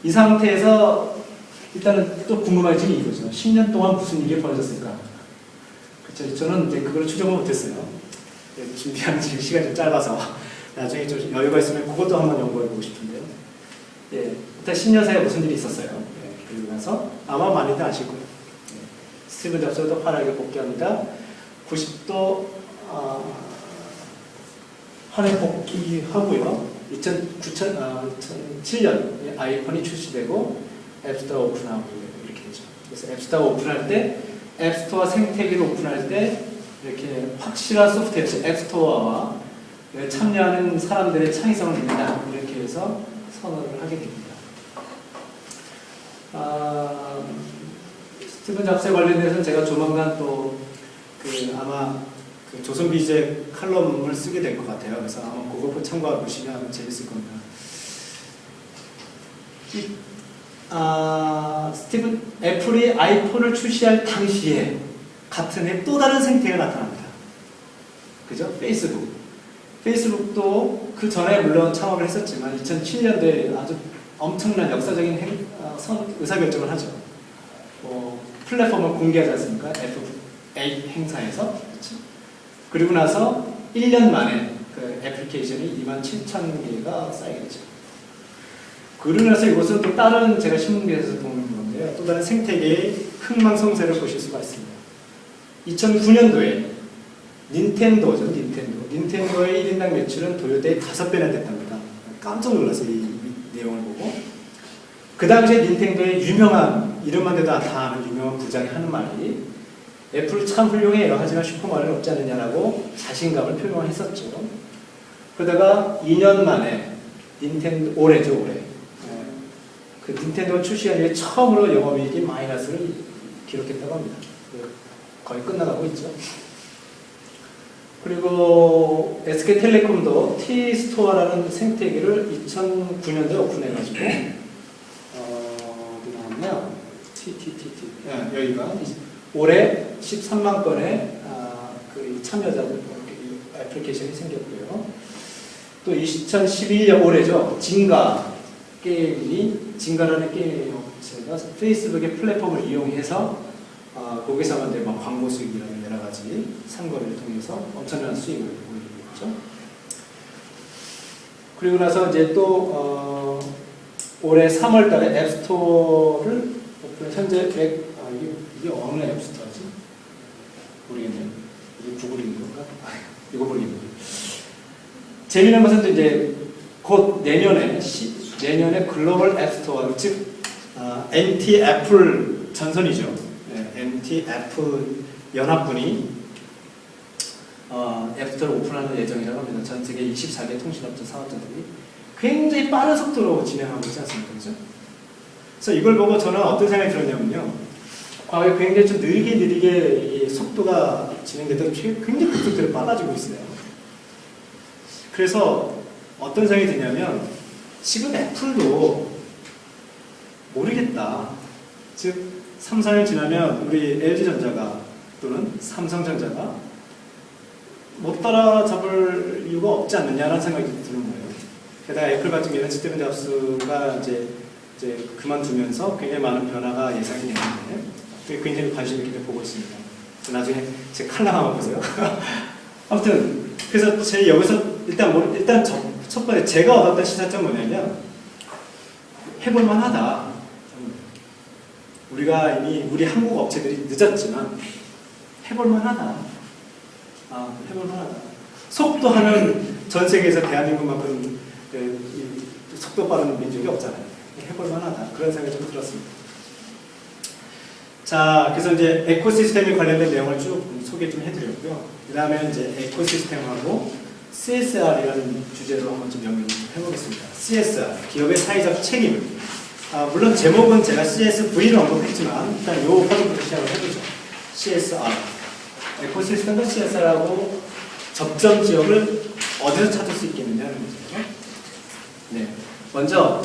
이 상태에서 일단은 또 궁금한 점이 이거죠. 10년 동안 무슨 일이 벌어졌을까? 그렇죠. 저는 이제 그걸 추정을 못했어요. 준비하는 지금 시간이 좀 짧아서 나중에 좀 여유가 있으면 그것도 한번 연구해보고 싶은데요. 예, 일단 10년 사이에 무슨 일이 있었어요. 예, 그리고 나서 아마 많이들 아실 거예요. 예, 스티븐 잡스가 화려하게 복귀합니다. 90도 화려 복귀하고요. 2007년 아이폰이 출시되고 앱스토어 오픈하고 이렇게 되죠. 그래서 앱스토어 오픈할 때 앱스토어 생태계를 오픈할 때 이렇게 확실한 소프트웨어 앱스토어와 참여하는 사람들의 창의성을 믿는다 이렇게 해서 선언을 하게 됩니다. 스티븐 잡스에 관련해서는 제가 조만간 또 아마 조선 비제 칼럼을 쓰게 될 것 같아요. 그래서 아마 그거 참고해 보시면 재밌을 겁니다. 애플이 아이폰을 출시할 당시에 같은 해 또 다른 생태계가 나타납니다. 그죠? 페이스북도 그 전에 물론 창업을 했었지만 2007년도에 아주 엄청난 역사적인 의사결정을 하죠. 플랫폼을 공개하지 않습니까? F8 행사에서. 그렇죠? 그리고 나서 1년 만에 그 애플리케이션이 27,000개가 쌓이게 되죠. 그러고 나서 이것은 또 다른 제가 신문계에서 보는 건데요. 또 다른 생태계의 흥망성쇠를 보실 수가 있습니다. 2009년도에 닌텐도죠. 닌텐도의 1인당 매출은 도요타의 5배나 됐답니다. 깜짝 놀랐어요. 이 내용을 보고. 그 당시에 닌텐도의 유명한, 이름만 대도 다 아는 유명한 부장이 하는 말이 애플 참 훌륭해요. 하지만 슈퍼마리오는 없지 않느냐라고 자신감을 표명을 했었죠. 그러다가 2년 만에 올해죠. 그 닌텐도 출시한 이후에 처음으로 영업이익이 마이너스를 기록했다고 합니다. 거의 끝나가고 있죠. 그리고 SK텔레콤도 T스토어라는 생태계를 2009년도에 오픈해가지고 어디 나왔냐? 여기가 올해 13만 건의 그 참여자들 애플리케이션이 생겼고요. 또 2011년 올해죠. 진가라는 게임 업체가 페이스북의 플랫폼을 이용해서 거기서 만든 광고 수익이라는 여러 가지 상거래를 통해서 엄청난 수익을 올리고 있죠. 그리고 나서 이제 또 올해 3월달에 앱스토어를 현재 이게 어느 앱스토어지? 모르겠네요. 이게 구글인 건가? 이거 모르겠네요. 재미난 것은 이제 곧 내년에 글로벌 앱스토어, 즉 MT 애플 전선이죠. MT 애플 연합군이 앱스토어를 오픈하는 예정이라고 합니다. 전 세계 24개 통신업체 사업자들이 굉장히 빠른 속도로 진행하고 있지 않습니까? 그렇죠? 그래서 이걸 보고 저는 어떤 생각이 들었냐면요. 과거에 굉장히 좀 느리게 속도가 진행되던 굉장히 급속도로 빨라지고 있어요. 그래서 어떤 생각이 드냐면 지금 애플도 모르겠다. 즉 3, 4년 지나면 우리 LG전자가 또는 삼성전자가 못 따라잡을 이유가 없지 않느냐라는 생각이 드는 거예요. 게다가 애플 같은 경우에는 스티븐 잡스가 이제 그만두면서 굉장히 많은 변화가 예상이 되는데 굉장히 관심 있게 보고 있습니다. 나중에 제 칼럼 한번 보세요. 아무튼 그래서 제 여기서 일단 첫 번째 제가 얻었던 시사점은 뭐냐면 해볼만하다. 우리가 이미 우리 한국 업체들이 늦었지만 해볼만하다. 해볼만하다. 속도하는 전 세계에서 대한민국만큼 속도 빠른 민족이 없잖아요. 해볼만하다. 그런 생각이 좀 들었습니다. 자, 그래서 이제 에코시스템에 관련된 내용을 쭉 소개 좀 해드렸고요. 그 다음에 이제 에코시스템하고 CSR이라는 주제로 한번 좀 연결을 해보겠습니다. CSR, 기업의 사회적 책임. 물론 제목은 제가 CSV를 언급했지만 일단 이 파트부터 시작을 해보죠. CSR. 에코시스템과 CSR하고 접점 지역을 어디서 찾을 수 있겠느냐는 거죠. 네. 먼저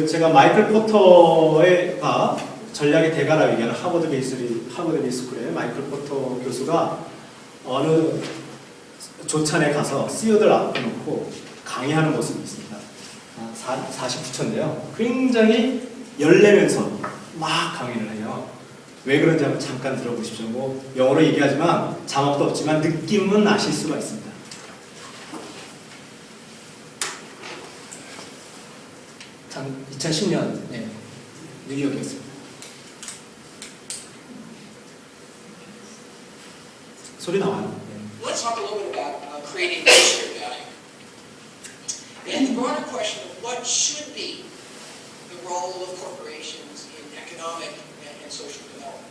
제가 마이클 포터가 전략의 대가라고 얘기하는 하버드 비스쿨의 마이클 포터 교수가 어느 조찬에 가서 CEO들 앞에 놓고 강의하는 모습이 있습니다. 49초인데요. 굉장히 열내면서 막 강의를 해요. 왜 그런지 한번 잠깐 들어보십시오. 뭐 영어로 얘기하지만 자막도 없지만 느낌은 아실 수가 있습니다. 2010년 뉴욕이었습니다. 소리 나와요. Let's talk a little bit about creating shared value. And the broader question of what should be the role of corporations in economic and social development.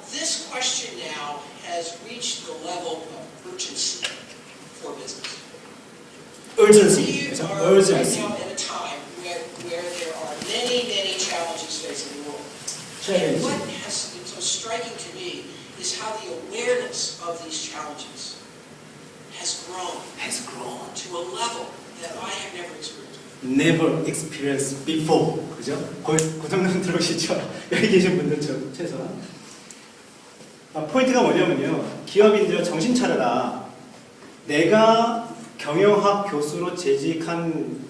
This question now has reached the level of urgency for business. urgency. We are right now at a time where there are many challenges facing the world. And what has been so striking to me is how the awareness of these challenges has grown to a level that I have never experienced. Never experienced before. 그죠? 그 정도는 들어오시죠? 여기 계신 분들 최소한. 포인트가 뭐냐면요. 기업인들 정신 차려라. 내가 경영학 교수로 재직한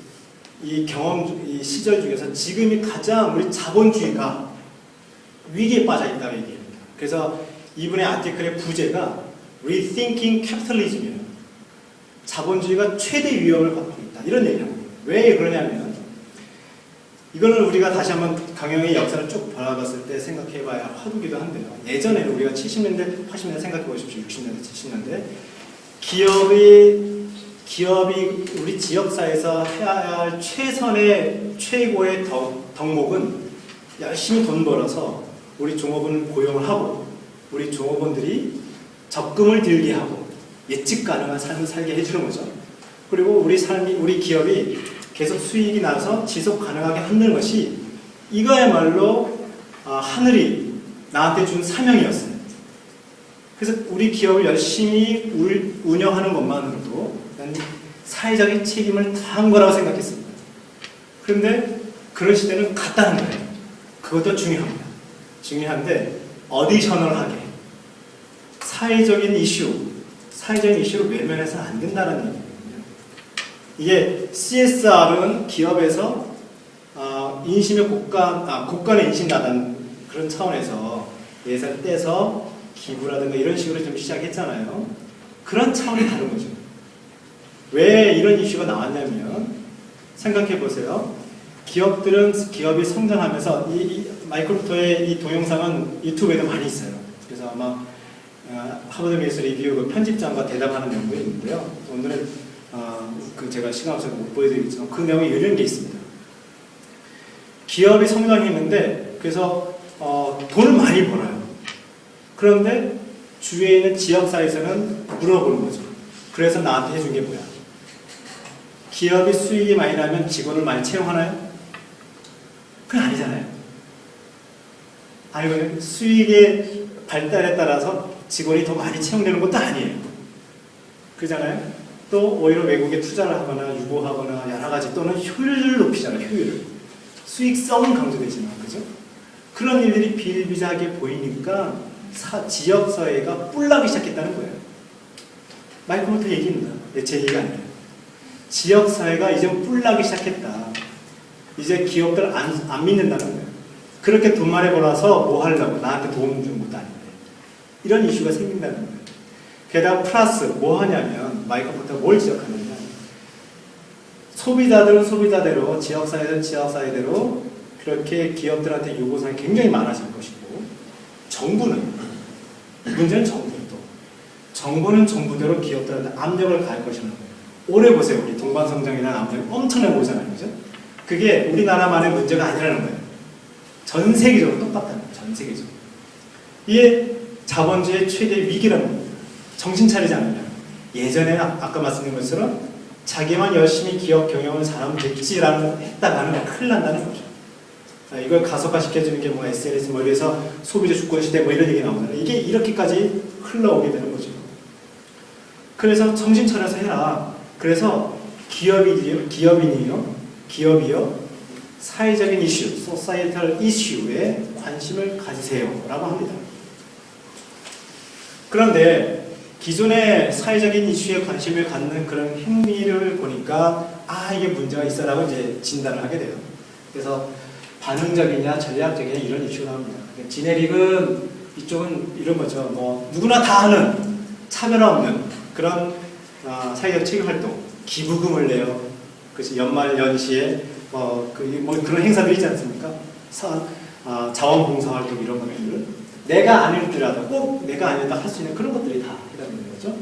이 이 시절 중에서 지금이 가장 우리 자본주의가 위기에 빠져 있다고 얘기합니다. 그래서 이분의 아티클의 부제가 Rethinking Capitalism이에요. 자본주의가 최대 위협을 받고 있다. 이런 얘기합니다. 왜 그러냐면 이거는 우리가 다시 한번 경영의 역사를 쭉 돌아봤을 때 생각해봐야 화두기도 한데요. 예전에는 우리가 70년대, 80년대 생각해보십시오. 60년대, 70년대 기업이 우리 지역사회에서 해야 할 최고의 덕목은 열심히 돈 벌어서 우리 종업원 고용을 하고 우리 종업원들이 적금을 들게 하고 예측 가능한 삶을 살게 해주는 거죠. 그리고 우리 기업이 계속 수익이 나서 지속 가능하게 하는 것이 이거야말로 하늘이 나한테 준 사명이었어요. 그래서 우리 기업을 열심히 운영하는 것만으로도 사회적인 책임을 다한 거라고 생각했습니다. 그런데 그런 시대는 갔다는 거예요. 그것도 중요합니다. 중요한데 어디셔널하게 사회적인 이슈로 외면해서는 안 된다는 얘기거든요. 이게 CSR은 기업에서 인심의 국간의 인심 나다는 그런 차원에서 예산을 떼서 기부라든가 이런 식으로 좀 시작했잖아요. 그런 차원이 다른 거죠. 왜 이런 이슈가 나왔냐면 생각해 보세요. 기업이 성장하면서 마이크로소프트의 이 동영상은 유튜브에도 많이 있어요. 그래서 아마 하버드 비즈니스 리뷰 그 편집장과 대답하는 연구에 있는데요. 오늘은 제가 시간 없어서 못 보여드리겠지만 그 내용이 이런 게 있습니다. 기업이 성장했는데 그래서 돈을 많이 벌어요. 그런데 주위에 있는 지역사회에서는 물어보는 거죠. 그래서 나한테 해준 게 뭐야? 기업이 수익이 많이 나면 직원을 많이 채용하나요? 그건 아니잖아요. 아니면 수익의 발달에 따라서 직원이 더 많이 채용되는 것도 아니에요. 그러잖아요. 또 오히려 외국에 투자를 하거나 유보하거나 여러 가지 또는 효율을 높이잖아요. 효율을. 수익성은 강조되지만 그죠? 그런 일들이 비일비재하게 보이니까 지역사회가 뿔나기 시작했다는 거예요. 마이크로소프트 얘기입니다. 제 얘기가 아니에요. 지역사회가 이제 뿔나기 시작했다. 이제 기업들 안 믿는다는 거예요. 그렇게 돈 많이 벌어서 뭐 하려고 나한테 도움 주는 것도 아닌데 이런 이슈가 생긴다는 거예요. 게다가 플러스 뭐 하냐면 마이크로소프트가 뭘 지적하느냐, 소비자들은 소비자대로 지역사회는 지역사회대로 그렇게 기업들한테 요구사항이 굉장히 많아질 것이고 정부는 문제는 정부는 정부대로 기업들한테 압력을 가할 것이라는 거예요. 올해 보세요. 우리 동반성장이라는 압력이 엄청나게 오잖아요. 그죠? 그게 우리나라만의 문제가 아니라는 거예요. 전 세계적으로 똑같다는 거예요. 전 세계적으로. 이게 자본주의의 최대 위기라는 겁니다. 정신 차리지 않으면. 예전에는 아까 말씀드린 것처럼 자기만 열심히 기업 경영을 잘하면 됐지라는 했다가는 큰일 난다는 거죠. 이걸 가속화시켜주는 게 뭐 SNS 뭐 이래서 소비자 주권 시대 뭐 이런 얘기 나오잖아요. 이게 이렇게까지 흘러오게 되는 거죠. 그래서 정신 차려서 해라. 그래서 기업이요 사회적인 이슈, 소사이어털 이슈에 관심을 가지세요 라고 합니다. 그런데 기존의 사회적인 이슈에 관심을 갖는 그런 행위를 보니까 이게 문제가 있어라고 이제 진단을 하게 돼요. 그래서 반응적이냐 전략적이냐 이런 이슈가 나옵니다. 지네릭은 이쪽은 이런 거죠. 뭐 누구나 다 하는 차별화 없는 그런 사회적 책임 활동, 기부금을 내요. 그래서 연말 연시에 뭐 그런 행사들 있지 않습니까? 자원봉사 활동 이런 것들을 내가 아닐지라도 꼭 내가 아니다 할 수 있는 그런 것들이 다 해당되는 거죠.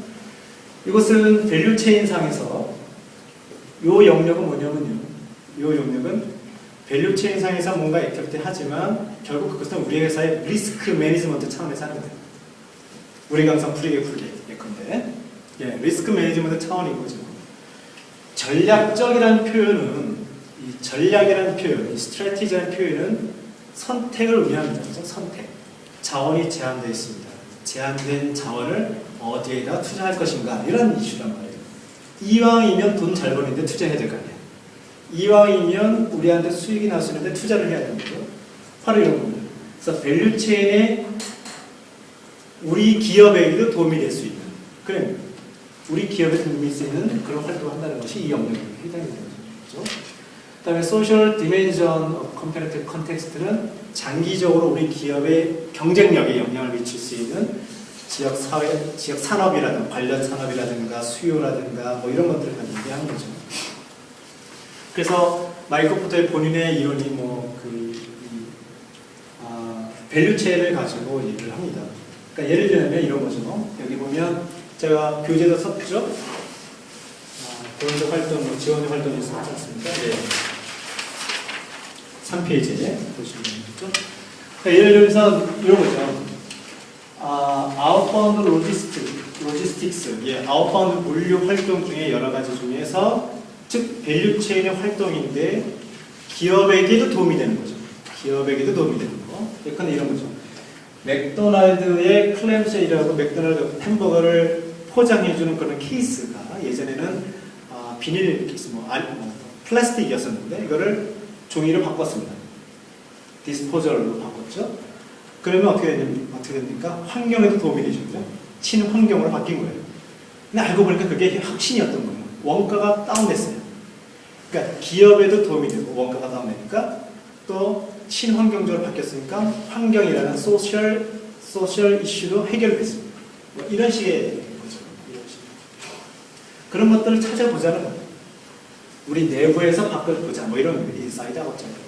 이것은 밸류체인 상에서 요 영역은 뭐냐면요. 요 영역은 밸류체인 상에서 뭔가 액티비티 하지만 결국 그것은 우리 회사의 리스크 매니지먼트 차원에서 하는 거예요. 우리 강사 풀이게 예컨대 리스크 매니지먼트 차원인 거죠. 전략적이라는 표현은 이 전략이라는 표현, 이 스트래티지라는 표현은 선택을 의미합니다. 그렇죠? 선택. 자원이 제한되어 있습니다. 제한된 자원을 어디에다 투자할 것인가 이런 이슈란 말이에요. 이왕이면 돈 잘 버는데 투자해야 될 거 아니에요. 이왕이면 우리한테 수익이 날 수 있는데 투자를 해야 되는 거죠. 바로 이런 겁니다. 그래서 밸류체인에 우리 기업에게도 도움이 될 수 있는 그래 우리 기업에 도움이 될 수 있는 그런 활동을 한다는 것이 이 영역에 해당이 되는 거죠. 그 다음에 소셜 디멘전 컴패러티브 컨텍스트는 장기적으로 우리 기업의 경쟁력에 영향을 미칠 수 있는 지역 사회, 지역 산업이라든가 관련 산업이라든가 수요라든가 뭐 이런 것들을 얘기하는 거죠. 그래서 마이클 포터의 본인의 이론이 밸류체를 가지고 얘기를 합니다. 그러니까 예를 들면 이런 거죠. 여기 보면 제가 교재도 썼죠. 본적 활동, 지원 활동이 있었지 않습니까? 네. 3페이지에 보시면 되죠. 그러니까 예를 들면서 이런 거죠. 아웃바운드 로지스틱스, 아웃바운드 물류 활동 중에 여러 가지 중에서 즉 밸류체인의 활동인데 기업에게도 도움이 되는 거죠. 기업에게도 도움이 되는 거. 예컨대 이런 거죠. 맥도날드의 클램쉘이라고 맥도날드 햄버거를 포장해주는 그런 케이스가 예전에는 비닐 케이스, 플라스틱이었었는데 이거를 종이로 바꿨습니다. 디스포저로 바꿨죠. 그러면 어떻게 됩니까? 환경에도 도움이 되죠. 친환경으로 바뀐 거예요. 근데 알고 보니까 그게 혁신이었던 거예요. 원가가 다운됐어요. 그러니까 기업에도 도움이 되고 원가가 다운되니까 또 친환경적으로 바뀌었으니까 환경이라는 소셜 이슈도 해결됐습니다. 뭐 이런 식의 거죠. 그런 것들을 찾아보자는 거예요. 우리 내부에서 바꿔보자. 뭐 이런 인사이드 아웃잖아요.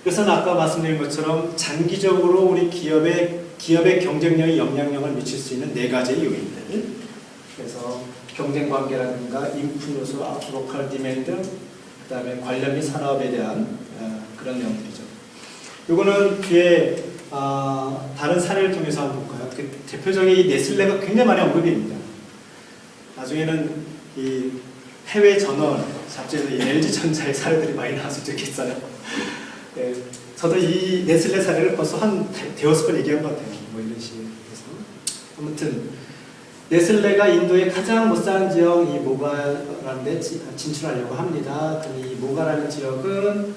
그래서 아까 말씀드린 것처럼 장기적으로 우리 기업의 경쟁력에 영향력을 미칠 수 있는 4가지의 요인들. 그래서 경쟁 관계라든가 인풋 요소, 로컬 디맨드, 그 다음에 관련 및 산업에 대한 그런 내용들이죠. 이거는 뒤에 다른 사례를 통해서 한번 볼까요? 대표적인 이 네슬레가 굉장히 많이 언급이 됩니다. 나중에는 이 해외 저널, 잡지에서 LG전자의 사례들이 많이 나왔으면 좋겠어요. 네, 저도 이 네슬레 사례를 벌써 한 대여섯 번 얘기한 것 같아요. 뭐 이런 식으로 해서. 아무튼 네슬레가 인도의 가장 못 사는 지역 이 모가라는 데 진출하려고 합니다. 이 모가라는 지역은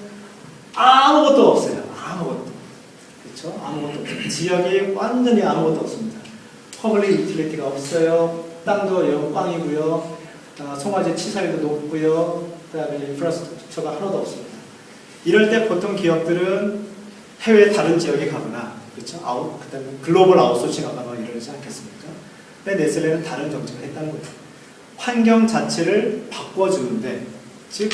아무것도 없어요. 아무것도. 그렇죠? 아무것도 없어요. 지역에 완전히 아무것도 없습니다. 퍼블릭 유틸리티가 없어요. 땅도 영 꽝이고요. 송화제 치사율도 높고요. 그 다음에 인프라스트럭처가 하나도 없습니다. 이럴 때 보통 기업들은 해외 다른 지역에 가거나, 그렇죠? 그 다음에 글로벌 아웃소싱 하거나 이러지 않겠습니까? 근데 네슬레는 다른 정책을 했다는 거예요. 환경 자체를 바꿔주는데, 즉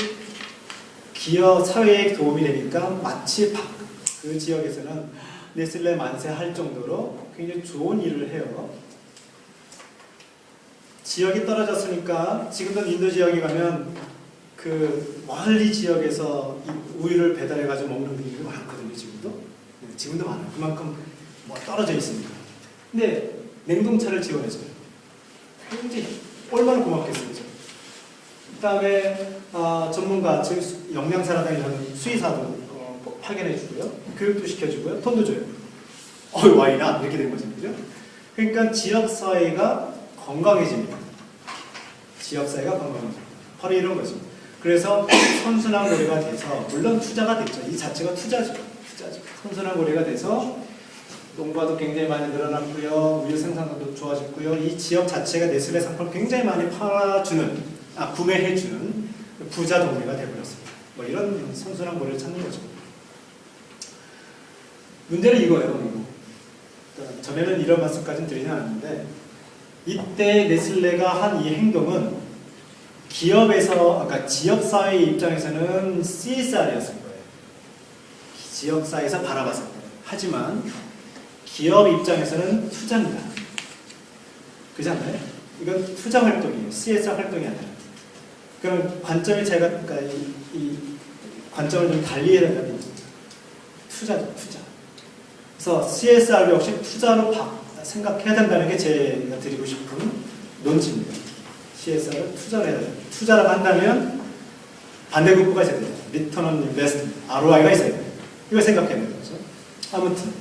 기업 사회에 도움이 되니까 마치 그 지역에서는 네슬레 만세 할 정도로 굉장히 좋은 일을 해요. 지역이 떨어졌으니까 지금도 인도 지역에 가면 그 멀리 지역에서 우유를 배달해가지고 먹는 분들이 많거든요. 지금도 많아요. 그만큼 떨어져 있으니까. 근데 냉동차를 지원해줘요. 굉장히 얼마나 고맙겠어요. 그 다음에 전문가, 즉 영양사라든가 이런 수의사도 파견해주고요. 교육도 시켜주고요. 돈도 줘요. 와이나 이렇게 된 거죠. 그러니까 지역사회가 건강해집니다. 지역사회가 건강해집니다. 바로 이런 거죠. 그래서 선순환 고리가 돼서, 물론 투자가 됐죠. 이 자체가 투자죠. 선순환 고리가 돼서 농가도 굉장히 많이 늘어났고요. 우유 생산도 좋아졌고요. 이 지역 자체가 네슬레 상품을 굉장히 많이 구매해주는 부자 동네가 되어버렸습니다. 뭐 이런 선순환 고리를 찾는 거죠. 문제는 이거예요. 그러니까 전에는 이런 말씀까지는 드리지 않았는데 이때 네슬레가 한 이 행동은 기업에서, 그러니까 지역사회 입장에서는 CSR이었을 거예요. 지역사회에서 바라봤을 거예요. 하지만 기업 입장에서는 투자입니다. 그렇지 않나요? 이건 투자 활동이에요. CSR 활동이 아니라. 그럼 관점이 제가, 그러니까 이 관점을 좀 달리 해야 된다면 투자죠, 투자. 그래서 CSR 역시 투자로 생각해야 된다는 게 제가 드리고 싶은 논지입니다. CSR을 투자를 해야 돼요. 투자를 한다면 반대급부가 있어야 돼요. 리턴 온 인베스트먼트, ROI가 있어야 돼요. 이걸 생각해야 되는 거죠. 아무튼